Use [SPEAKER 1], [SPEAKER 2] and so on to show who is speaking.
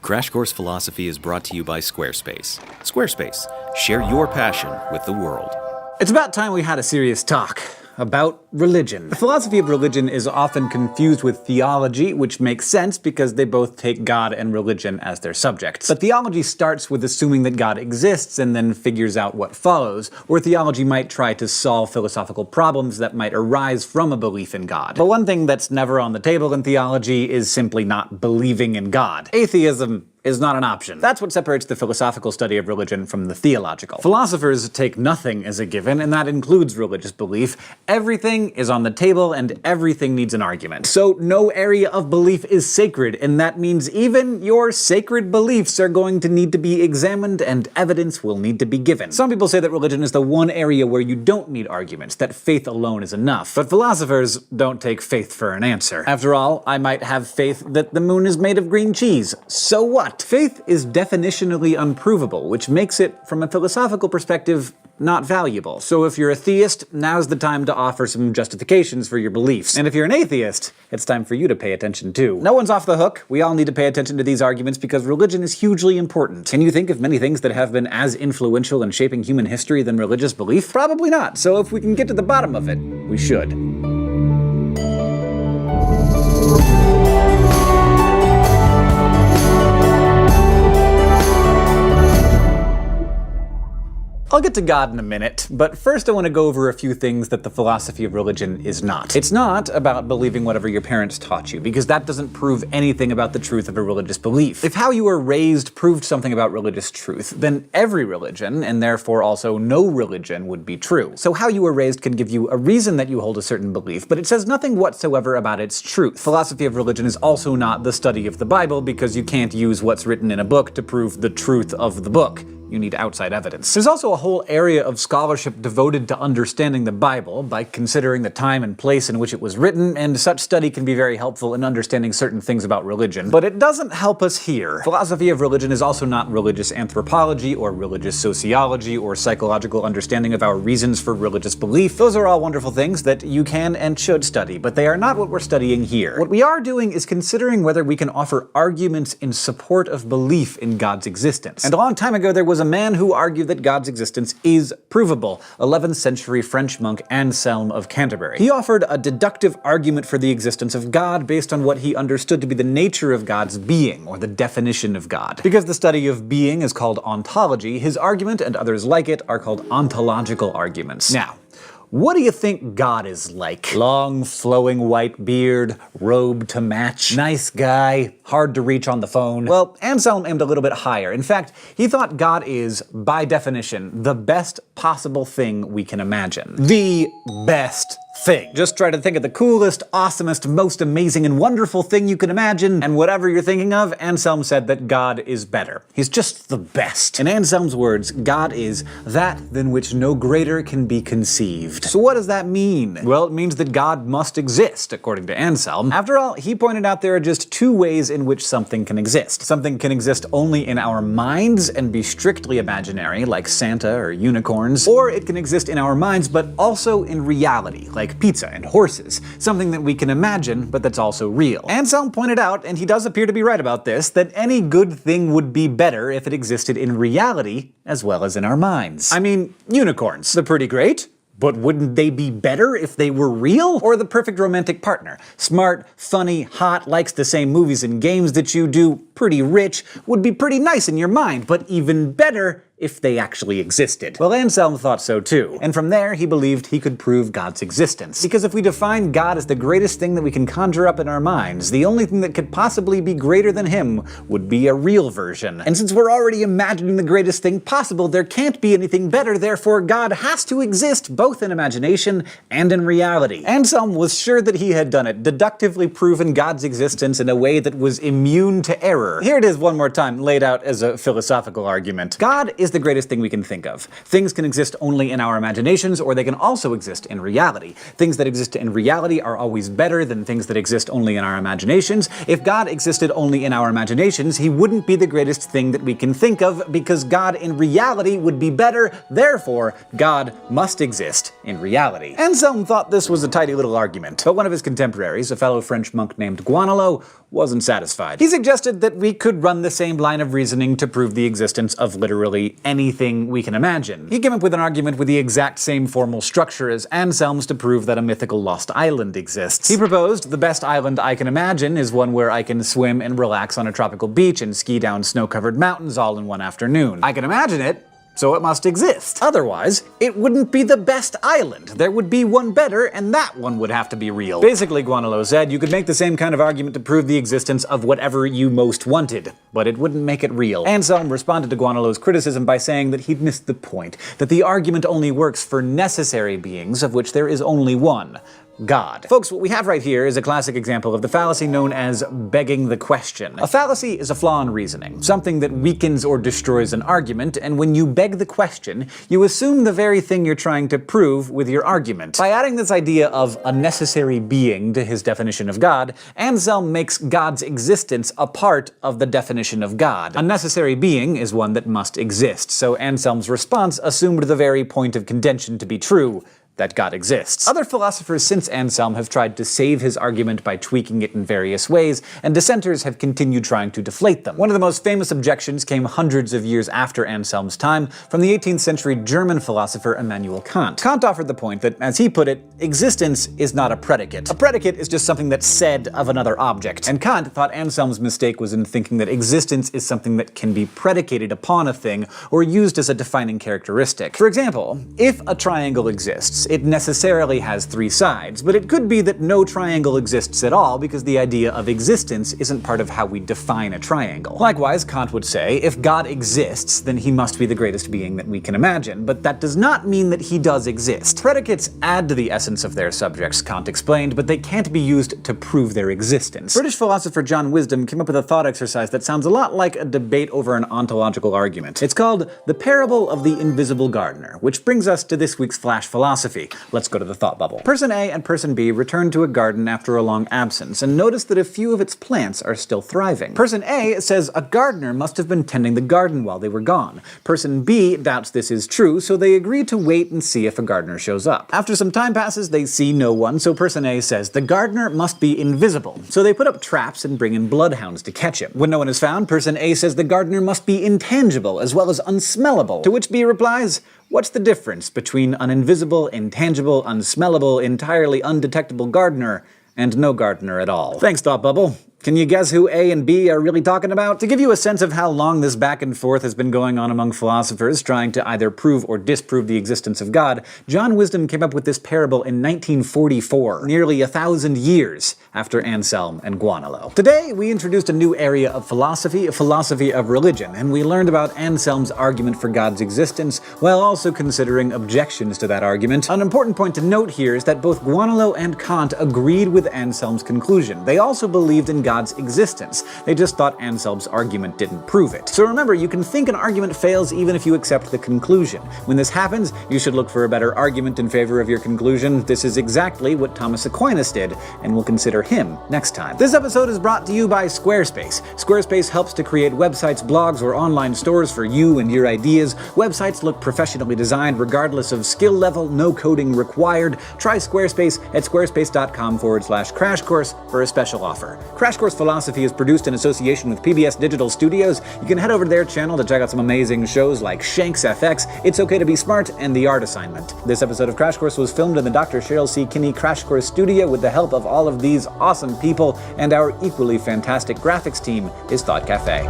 [SPEAKER 1] Crash Course Philosophy is brought to you by Squarespace. Squarespace, share your passion with the world.
[SPEAKER 2] It's about time we had a serious talk about religion. The philosophy of religion is often confused with theology, which makes sense because they both take God and religion as their subjects. But theology starts with assuming that God exists and then figures out what follows, where theology might try to solve philosophical problems that might arise from a belief in God. But one thing that's never on the table in theology is simply not believing in God. Atheism is not an option. That's what separates the philosophical study of religion from the theological. Philosophers take nothing as a given, and that includes religious belief. Everything is on the table, and everything needs an argument. So no area of belief is sacred, and that means even your sacred beliefs are going to need to be examined, and evidence will need to be given. Some people say that religion is the one area where you don't need arguments, that faith alone is enough. But philosophers don't take faith for an answer. After all, I might have faith that the moon is made of green cheese. So what? Faith is definitionally unprovable, which makes it, from a philosophical perspective, not valuable. So if you're a theist, now's the time to offer some justifications for your beliefs. And if you're an atheist, it's time for you to pay attention too. No one's off the hook. We all need to pay attention to these arguments because religion is hugely important. Can you think of many things that have been as influential in shaping human history than religious belief? Probably not. So if we can get to the bottom of it, we should. I'll get to God in a minute, but first I want to go over a few things that the philosophy of religion is not. It's not about believing whatever your parents taught you, because that doesn't prove anything about the truth of a religious belief. If how you were raised proved something about religious truth, then every religion, and therefore also no religion, would be true. So how you were raised can give you a reason that you hold a certain belief, but it says nothing whatsoever about its truth. Philosophy of religion is also not the study of the Bible, because you can't use what's written in a book to prove the truth of the book. You need outside evidence. There's also a whole area of scholarship devoted to understanding the Bible by considering the time and place in which it was written, and such study can be very helpful in understanding certain things about religion. But it doesn't help us here. Philosophy of religion is also not religious anthropology, or religious sociology, or psychological understanding of our reasons for religious belief. Those are all wonderful things that you can and should study, but they are not what we're studying here. What we are doing is considering whether we can offer arguments in support of belief in God's existence. And a long time ago there was a man who argued that God's existence is provable, 11th century French monk Anselm of Canterbury. He offered a deductive argument for the existence of God based on what he understood to be the nature of God's being, or the definition of God. Because the study of being is called ontology, his argument and others like it are called ontological arguments. Now, what do you think God is like? Long, flowing white beard, robe to match, nice guy, hard to reach on the phone? Well, Anselm aimed a little bit higher. In fact, he thought God is, by definition, the best possible thing we can imagine. The best thing. Just try to think of the coolest, awesomest, most amazing and wonderful thing you can imagine, and whatever you're thinking of, Anselm said that God is better. He's just the best. In Anselm's words, God is that than which no greater can be conceived. So what does that mean? Well, it means that God must exist, according to Anselm. After all, he pointed out there are just two ways in which something can exist. Something can exist only in our minds and be strictly imaginary, like Santa or unicorns, or it can exist in our minds but also in reality, like pizza and horses, something that we can imagine, but that's also real. Anselm pointed out, and he does appear to be right about this, that any good thing would be better if it existed in reality as well as in our minds. I mean, unicorns. They're pretty great. But wouldn't they be better if they were real? Or the perfect romantic partner. Smart, funny, hot, likes the same movies and games that you do, pretty rich, would be pretty nice in your mind, but even better if they actually existed. Well, Anselm thought so too. And from there, he believed he could prove God's existence. Because if we define God as the greatest thing that we can conjure up in our minds, the only thing that could possibly be greater than him would be a real version. And since we're already imagining the greatest thing possible, there can't be anything better, therefore God has to exist both in imagination and in reality. Anselm was sure that he had done it, deductively proven God's existence in a way that was immune to error. Here it is one more time, laid out as a philosophical argument. God is the greatest thing we can think of. Things can exist only in our imaginations, or they can also exist in reality. Things that exist in reality are always better than things that exist only in our imaginations. If God existed only in our imaginations, he wouldn't be the greatest thing that we can think of, because God in reality would be better, therefore, God must exist in reality. Anselm thought this was a tidy little argument, but one of his contemporaries, a fellow French monk named Guanelot, wasn't satisfied. He suggested that we could run the same line of reasoning to prove the existence of literally anything we can imagine. He came up with an argument with the exact same formal structure as Anselm's to prove that a mythical lost island exists. He proposed, the best island I can imagine is one where I can swim and relax on a tropical beach and ski down snow-covered mountains all in one afternoon. I can imagine it, so it must exist. Otherwise, it wouldn't be the best island. There would be one better, and that one would have to be real. Basically, Guanelot said, you could make the same kind of argument to prove the existence of whatever you most wanted, but it wouldn't make it real. Anselm responded to Guanelot's criticism by saying that he'd missed the point, that the argument only works for necessary beings, of which there is only one. God. Folks, what we have right here is a classic example of the fallacy known as begging the question. A fallacy is a flaw in reasoning, something that weakens or destroys an argument, and when you beg the question, you assume the very thing you're trying to prove with your argument. By adding this idea of a necessary being to his definition of God, Anselm makes God's existence a part of the definition of God. A necessary being is one that must exist, so Anselm's response assumed the very point of contention to be true, that God exists. Other philosophers since Anselm have tried to save his argument by tweaking it in various ways, and dissenters have continued trying to deflate them. One of the most famous objections came hundreds of years after Anselm's time, from the 18th century German philosopher Immanuel Kant. Kant offered the point that, as he put it, existence is not a predicate. A predicate is just something that's said of another object, and Kant thought Anselm's mistake was in thinking that existence is something that can be predicated upon a thing, or used as a defining characteristic. For example, if a triangle exists, it necessarily has three sides, but it could be that no triangle exists at all because the idea of existence isn't part of how we define a triangle. Likewise, Kant would say, if God exists, then he must be the greatest being that we can imagine, but that does not mean that he does exist. Predicates add to the essence of their subjects, Kant explained, but they can't be used to prove their existence. British philosopher John Wisdom came up with a thought exercise that sounds a lot like a debate over an ontological argument. It's called The Parable of the Invisible Gardener, which brings us to this week's Flash Philosophy. Let's go to the thought bubble. Person A and Person B return to a garden after a long absence and notice that a few of its plants are still thriving. Person A says a gardener must have been tending the garden while they were gone. Person B doubts this is true, so they agree to wait and see if a gardener shows up. After some time passes, they see no one, so Person A says the gardener must be invisible. So they put up traps and bring in bloodhounds to catch him. When no one is found, Person A says the gardener must be intangible as well as unsmellable, to which B replies, what's the difference between an invisible, intangible, unsmellable, entirely undetectable gardener and no gardener at all? Thanks, Thought Bubble. Can you guess who A and B are really talking about? To give you a sense of how long this back and forth has been going on among philosophers trying to either prove or disprove the existence of God, John Wisdom came up with this parable in 1944, nearly 1,000 years after Anselm and Guanelot. Today, we introduced a new area of philosophy, a philosophy of religion, and we learned about Anselm's argument for God's existence, while also considering objections to that argument. An important point to note here is that both Guanelot and Kant agreed with Anselm's conclusion. They also believed in God's existence. They just thought Anselm's argument didn't prove it. So remember, you can think an argument fails even if you accept the conclusion. When this happens, you should look for a better argument in favor of your conclusion. This is exactly what Thomas Aquinas did, and we'll consider him next time. This episode is brought to you by Squarespace. Squarespace helps to create websites, blogs, or online stores for you and your ideas. Websites look professionally designed regardless of skill level, no coding required. Try Squarespace at squarespace.com/crash course for a special offer. Crash Course Philosophy is produced in association with PBS Digital Studios. You can head over to their channel to check out some amazing shows like Shanks FX, It's Okay to Be Smart, and The Art Assignment. This episode of Crash Course was filmed in the Dr. Cheryl C. Kinney Crash Course studio with the help of all of these awesome people, and our equally fantastic graphics team is Thought Cafe.